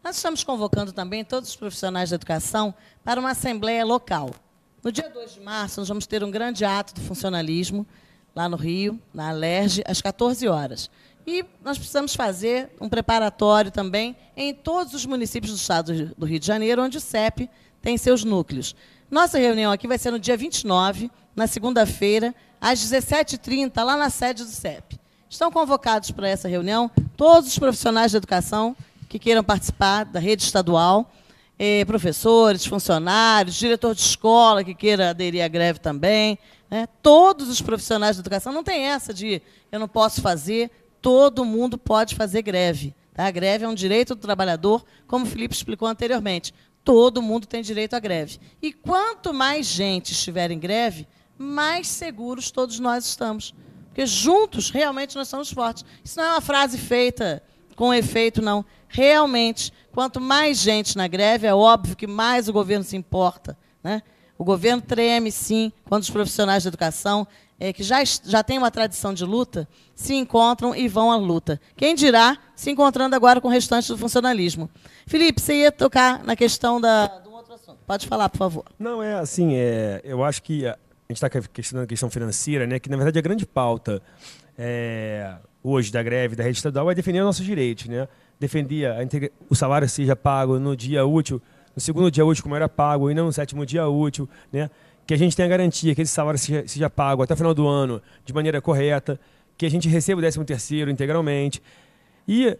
Nós estamos convocando também todos os profissionais da educação para uma assembleia local. No dia 2 de março, nós vamos ter um grande ato do funcionalismo, lá no Rio, na Alerj, às 14 horas. E nós precisamos fazer um preparatório também em todos os municípios do estado do Rio de Janeiro, onde o CEP tem seus núcleos. Nossa reunião aqui vai ser no dia 29, na segunda-feira, às 17h30, lá na sede do CEP. Estão convocados para essa reunião todos os profissionais da educação que queiram participar da rede estadual, professores, funcionários, diretor de escola que queira aderir à greve também, né? Todos os profissionais da educação, não tem essa de eu não posso fazer, todo mundo pode fazer greve. Tá? A greve é um direito do trabalhador, como o Felipe explicou anteriormente. Todo mundo tem direito à greve. E quanto mais gente estiver em greve, mais seguros todos nós estamos. Porque juntos, realmente, nós somos fortes. Isso não é uma frase feita com efeito, não. Realmente, quanto mais gente na greve, é óbvio que mais o governo se importa, né? O governo treme, sim, quando os profissionais da educação, que já têm uma tradição de luta, se encontram e vão à luta. Quem dirá se encontrando agora com o restante do funcionalismo. Felipe, você ia tocar na questão do outro assunto. Pode falar, por favor. Não, assim, eu acho que a gente está questionando a questão financeira, né, que, na verdade, a grande pauta hoje da greve da rede estadual é defender os nossos direitos, né? Defender o salário seja pago no dia útil, no segundo dia útil, como era pago, e não no sétimo dia útil, né? Que a gente tenha garantia que esse salário seja pago até o final do ano de maneira correta, que a gente receba o 13º integralmente. E,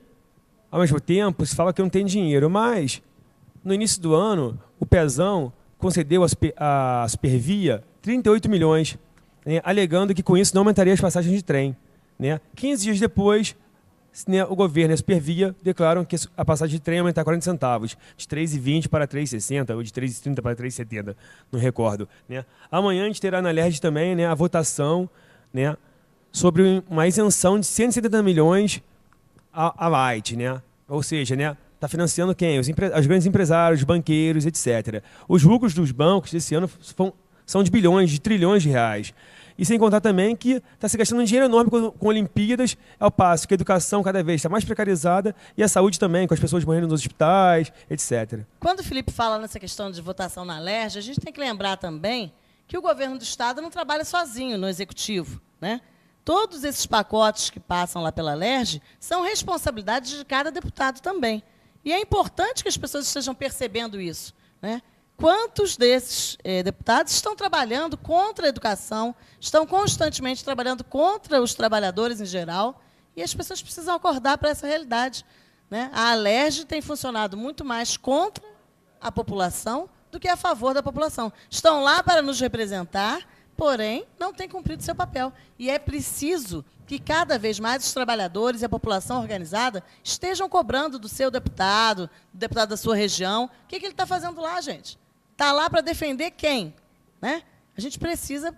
ao mesmo tempo, se fala que não tem dinheiro, mas, no início do ano, o Pezão concedeu à Supervia 38 milhões, né, alegando que com isso não aumentaria as passagens de trem. Né? 15 dias depois, né, o governo e a Supervia declaram que a passagem de trem aumentar 40 centavos, de 3,20 para 3,60 ou de 3,30 para 3,70, não recordo. Né? Amanhã a gente terá na Alerj também, né, a votação, né, sobre uma isenção de 170 milhões à Light. Né? Ou seja, né, está financiando quem? Os grandes empresários, banqueiros, etc. Os lucros dos bancos desse ano são de bilhões, de trilhões de reais. E sem contar também que está se gastando um dinheiro enorme com Olimpíadas, ao passo que a educação cada vez está mais precarizada e a saúde também, com as pessoas morrendo nos hospitais, etc. Quando o Felipe fala nessa questão de votação na Alerj, a gente tem que lembrar também que o governo do Estado não trabalha sozinho no Executivo. Né? Todos esses pacotes que passam lá pela Alerj são responsabilidade de cada deputado também. E é importante que as pessoas estejam percebendo isso. Né? Quantos desses deputados estão trabalhando contra a educação, estão constantemente trabalhando contra os trabalhadores em geral, e as pessoas precisam acordar para essa realidade. Né? A Alerj tem funcionado muito mais contra a população do que a favor da população. Estão lá para nos representar, porém, não têm cumprido seu papel. E é preciso que cada vez mais os trabalhadores e a população organizada estejam cobrando do seu deputado, do deputado da sua região. O que ele está fazendo lá, gente? Está lá para defender quem? Né? A gente precisa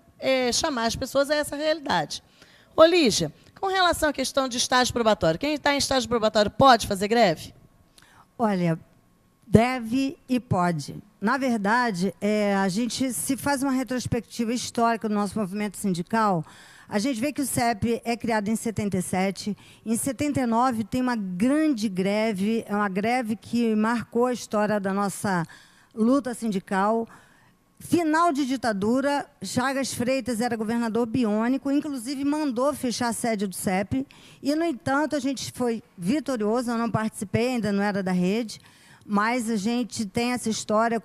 chamar as pessoas a essa realidade. Ô, Lígia, com relação à questão de estágio probatório, quem está em estágio probatório pode fazer greve? Olha, deve e pode. Na verdade, a gente se faz uma retrospectiva histórica do nosso movimento sindical, a gente vê que o CEP é criado em 77. Em 79, tem uma grande greve, é uma greve que marcou a história da nossa luta sindical. Final de ditadura, Chagas Freitas era governador biônico, inclusive mandou fechar a sede do CEP. E, no entanto, a gente foi vitorioso, eu não participei, ainda não era da rede, mas a gente tem essa história,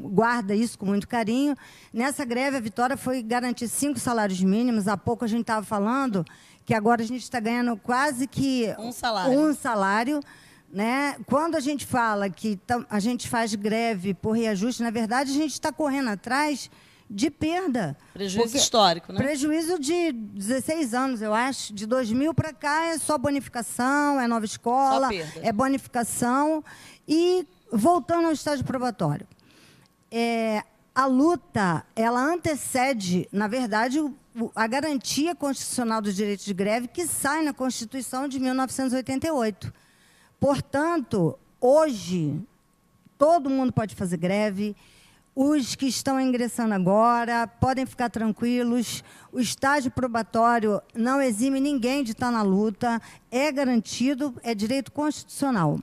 guarda isso com muito carinho. Nessa greve, a vitória foi garantir 5 salários mínimos. Há pouco a gente estava falando que agora a gente está ganhando quase que um salário. Né? Quando a gente fala que a gente faz greve por reajuste, na verdade, a gente está correndo atrás de perda. Prejuízo histórico, né? Prejuízo de 16 anos, eu acho. De 2000 para cá é só bonificação, é nova escola, é bonificação. E, voltando ao estágio probatório, a luta, ela antecede, na verdade, a garantia constitucional dos direitos de greve que sai na Constituição de 1988. Portanto, hoje, todo mundo pode fazer greve. Os que estão ingressando agora podem ficar tranquilos. O estágio probatório não exime ninguém de estar na luta. É garantido, é direito constitucional.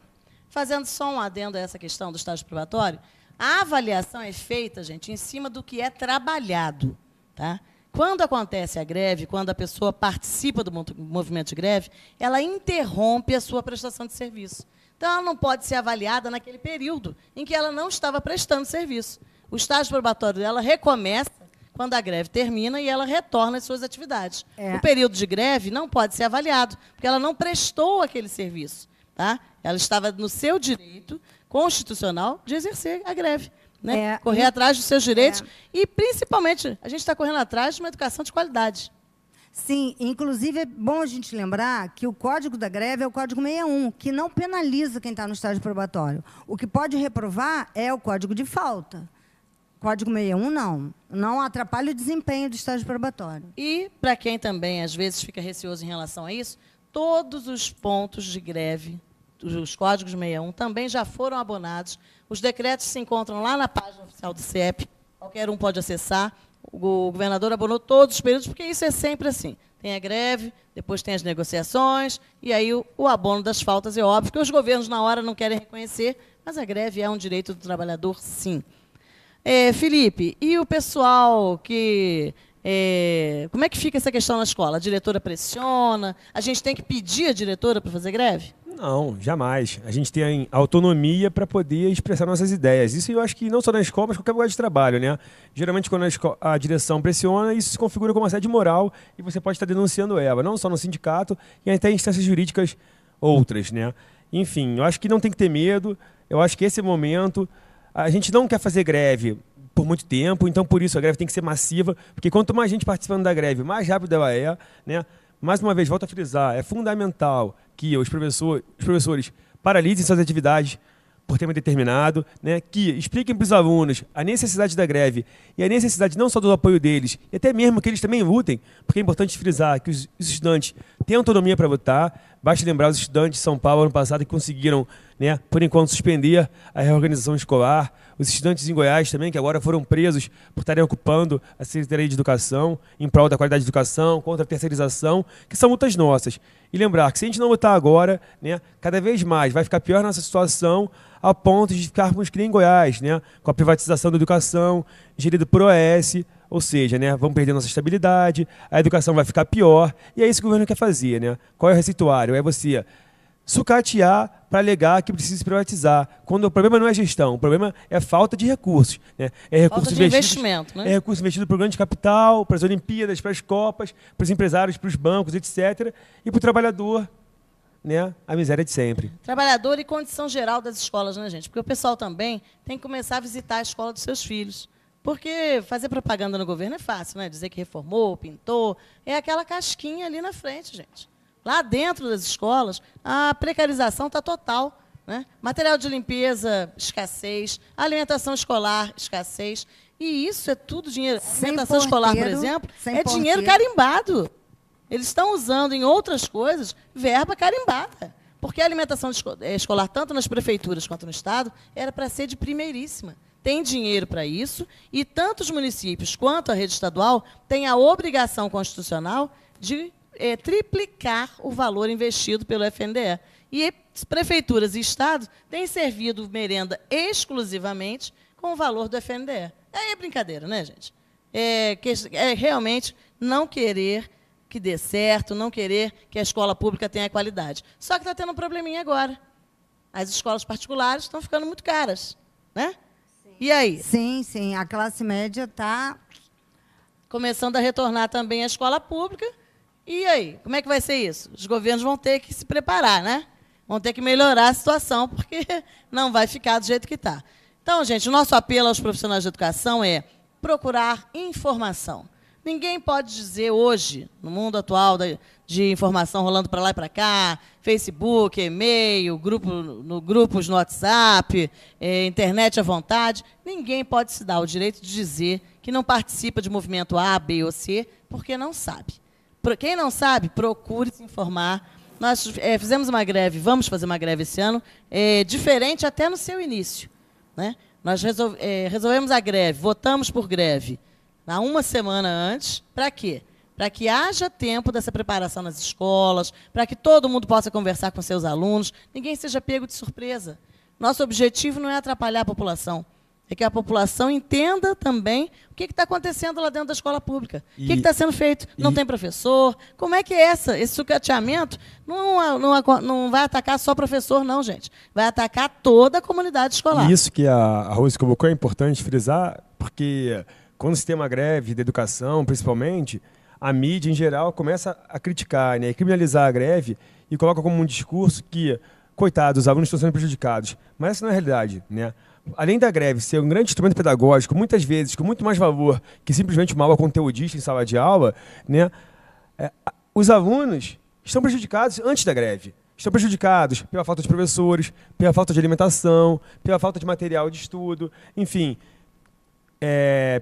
Fazendo só um adendo a essa questão do estágio probatório, a avaliação é feita, gente, em cima do que é trabalhado. Tá? Quando acontece a greve, quando a pessoa participa do movimento de greve, ela interrompe a sua prestação de serviço. Então, ela não pode ser avaliada naquele período em que ela não estava prestando serviço. O estágio probatório dela recomeça quando a greve termina e ela retorna às suas atividades. O período de greve não pode ser avaliado, porque ela não prestou aquele serviço. Tá? Ela estava no seu direito constitucional de exercer a greve. Né? Correr atrás dos seus direitos e, principalmente, a gente está correndo atrás de uma educação de qualidade. Sim, inclusive é bom a gente lembrar que o Código da Greve é o Código 61, que não penaliza quem está no estágio probatório. O que pode reprovar é o Código de Falta. Código 61, não atrapalha o desempenho do estágio probatório. E, para quem também, às vezes, fica receoso em relação a isso, todos os pontos de greve, os códigos 61, também já foram abonados. Os decretos se encontram lá na página oficial do CEP, qualquer um pode acessar. O governador abonou todos os períodos, porque isso é sempre assim. Tem a greve, depois tem as negociações, e aí o abono das faltas é óbvio, que os governos, na hora, não querem reconhecer, mas a greve é um direito do trabalhador, sim. Felipe, e o pessoal que... como é que fica essa questão na escola? A diretora pressiona? A gente tem que pedir a diretora para fazer greve? Não, jamais. A gente tem autonomia para poder expressar nossas ideias. Isso eu acho que não só na escola, mas em qualquer lugar de trabalho, né? Geralmente, quando a direção pressiona, isso se configura como assédio moral e você pode estar denunciando ela, não só no sindicato, e até em instâncias jurídicas outras, né? Enfim, eu acho que não tem que ter medo. Eu acho que esse momento... A gente não quer fazer greve por muito tempo, então, por isso, a greve tem que ser massiva, porque quanto mais gente participando da greve, mais rápido ela é, né? Mais uma vez, volto a frisar, é fundamental que os professores paralisem suas atividades por tempo determinado, né? Que expliquem para os alunos a necessidade da greve e a necessidade não só do apoio deles, e até mesmo que eles também lutem, porque é importante frisar que os estudantes têm autonomia para votar. Basta lembrar os estudantes de São Paulo, ano passado, que conseguiram, né, por enquanto, suspender a reorganização escolar. Os estudantes em Goiás também, que agora foram presos por estarem ocupando a Secretaria de Educação, em prol da qualidade de educação, contra a terceirização, que são lutas nossas. E lembrar que se a gente não lutar agora, né, cada vez mais vai ficar pior nossa situação, a ponto de ficarmos que nem em Goiás, né, com a privatização da educação, gerido por OS, ou seja, né, vamos perder nossa estabilidade, a educação vai ficar pior, e é isso que o governo quer fazer. Né? Qual é o receituário? É você sucatear para alegar que precisa se privatizar, quando o problema não é gestão, o problema é falta de recursos. Né? É recurso falta de investimento. Né? É recurso investido para o grande capital, para as Olimpíadas, para as Copas, para os empresários, para os bancos, etc. E para o trabalhador, né, a miséria de sempre. Trabalhador e condição geral das escolas, né, gente? Porque o pessoal também tem que começar a visitar a escola dos seus filhos. Porque fazer propaganda no governo é fácil, né? Dizer que reformou, pintou, é aquela casquinha ali na frente, gente. Lá dentro das escolas, a precarização está total. Né? Material de limpeza, escassez, alimentação escolar, escassez. E isso é tudo dinheiro. Alimentação escolar, por exemplo, é dinheiro carimbado. Eles estão usando em outras coisas verba carimbada. Porque a alimentação escolar, tanto nas prefeituras quanto no Estado, era para ser de primeiríssima. Tem dinheiro para isso, e tanto os municípios quanto a rede estadual têm a obrigação constitucional de triplicar o valor investido pelo FNDE. E prefeituras e estados têm servido merenda exclusivamente com o valor do FNDE. Aí é brincadeira, né, gente? É realmente não querer que dê certo, não querer que a escola pública tenha qualidade. Só que está tendo um probleminha agora. As escolas particulares estão ficando muito caras, né? E aí? Sim, sim. A classe média está começando a retornar também à escola pública. E aí? Como é que vai ser isso? Os governos vão ter que se preparar, né? Vão ter que melhorar a situação, porque não vai ficar do jeito que está. Então, gente, o nosso apelo aos profissionais de educação é procurar informação. Ninguém pode dizer hoje, no mundo atual de informação rolando para lá e para cá, Facebook, e-mail, grupos no WhatsApp, internet à vontade, ninguém pode se dar o direito de dizer que não participa de movimento A, B ou C, porque não sabe. Quem não sabe, procure se informar. Nós fizemos uma greve, vamos fazer uma greve esse ano, diferente até no seu início. Né? Nós resolvemos a greve, votamos por greve, há uma semana antes, para quê? para que haja tempo dessa preparação nas escolas, para que todo mundo possa conversar com seus alunos, ninguém seja pego de surpresa. Nosso objetivo não é atrapalhar a população, é que a população entenda também o que está acontecendo lá dentro da escola pública. O que está sendo feito? Não tem professor? Como é que é esse sucateamento? Não vai atacar só professor, não, gente. Vai atacar toda a comunidade escolar. E isso que a Rose colocou é importante frisar, porque quando se tem uma greve da educação, principalmente, a mídia, em geral, começa a criticar, né, e criminalizar a greve e coloca como um discurso que, coitados, os alunos estão sendo prejudicados. Mas essa não é a realidade, né? Além da greve ser um grande instrumento pedagógico, muitas vezes com muito mais valor que simplesmente uma aula conteudista em sala de aula, né, os alunos estão prejudicados antes da greve. Estão prejudicados pela falta de professores, pela falta de alimentação, pela falta de material de estudo, enfim,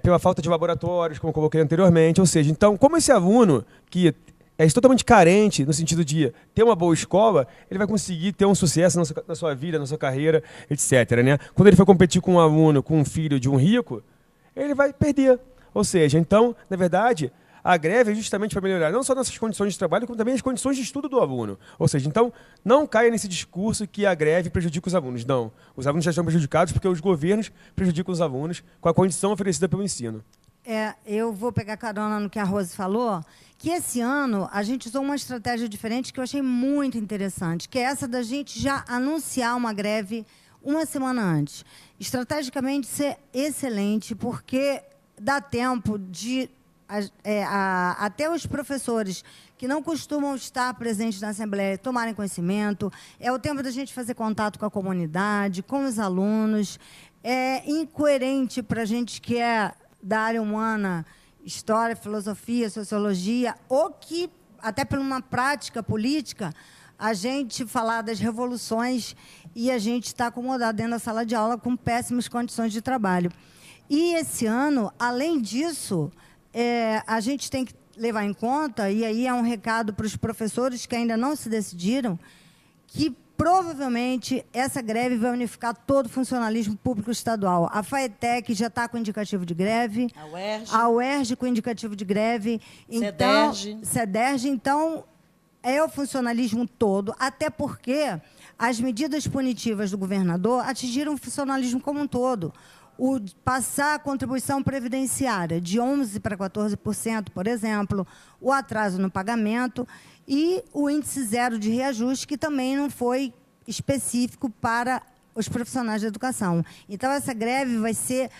pela falta de laboratórios, como eu coloquei anteriormente. Ou seja, então, como esse aluno que é totalmente carente no sentido de ter uma boa escola, ele vai conseguir ter um sucesso na sua vida, na sua carreira, etc., né? Quando ele for competir com um aluno, com um filho de um rico, ele vai perder. Ou seja, então, na verdade, a greve é justamente para melhorar não só nossas condições de trabalho, como também as condições de estudo do aluno. Ou seja, então, não caia nesse discurso que a greve prejudica os alunos. Não. Os alunos já estão prejudicados porque os governos prejudicam os alunos com a condição oferecida pelo ensino. Eu vou pegar carona no que a Rose falou, que esse ano a gente usou uma estratégia diferente que eu achei muito interessante, que é essa da gente já anunciar uma greve uma semana antes. Estrategicamente, isso é excelente, porque dá tempo de até os professores que não costumam estar presentes na Assembleia tomarem conhecimento, é o tempo da gente fazer contato com a comunidade, com os alunos. É incoerente para a gente que é da área humana, história, filosofia, sociologia, ou que, até por uma prática política, a gente falar das revoluções e a gente está acomodado dentro da sala de aula com péssimas condições de trabalho. E esse ano, além disso, a gente tem que levar em conta, e aí é um recado para os professores que ainda não se decidiram, que provavelmente essa greve vai unificar todo o funcionalismo público estadual. A FAETEC já está com indicativo de greve, a UERJ com indicativo de greve, então, CEDERJ, então é o funcionalismo todo, até porque as medidas punitivas do governador atingiram o funcionalismo como um todo. Passar a contribuição previdenciária de 11% para 14%, por exemplo, o atraso no pagamento e o índice zero de reajuste, que também não foi específico para os profissionais da educação. Então, essa greve vai ser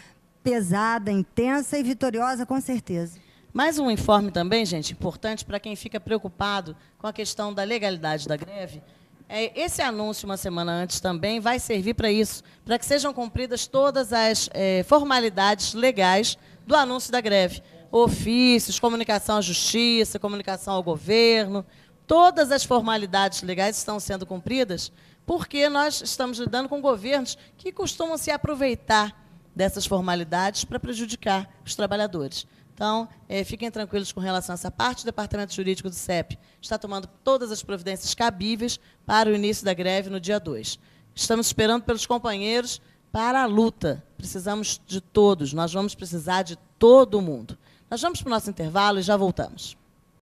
pesada, intensa e vitoriosa, com certeza. Mais um informe também, gente, importante para quem fica preocupado com a questão da legalidade da greve. Esse anúncio, uma semana antes, também vai servir para isso, para que sejam cumpridas todas as formalidades legais do anúncio da greve. Ofícios, comunicação à justiça, comunicação ao governo, todas as formalidades legais estão sendo cumpridas, porque nós estamos lidando com governos que costumam se aproveitar dessas formalidades para prejudicar os trabalhadores. Então, fiquem tranquilos com relação a essa parte. O Departamento Jurídico do CEP está tomando todas as providências cabíveis para o início da greve no dia 2. Estamos esperando pelos companheiros para a luta. Precisamos de todos, nós vamos precisar de todo mundo. Nós vamos para o nosso intervalo e já voltamos.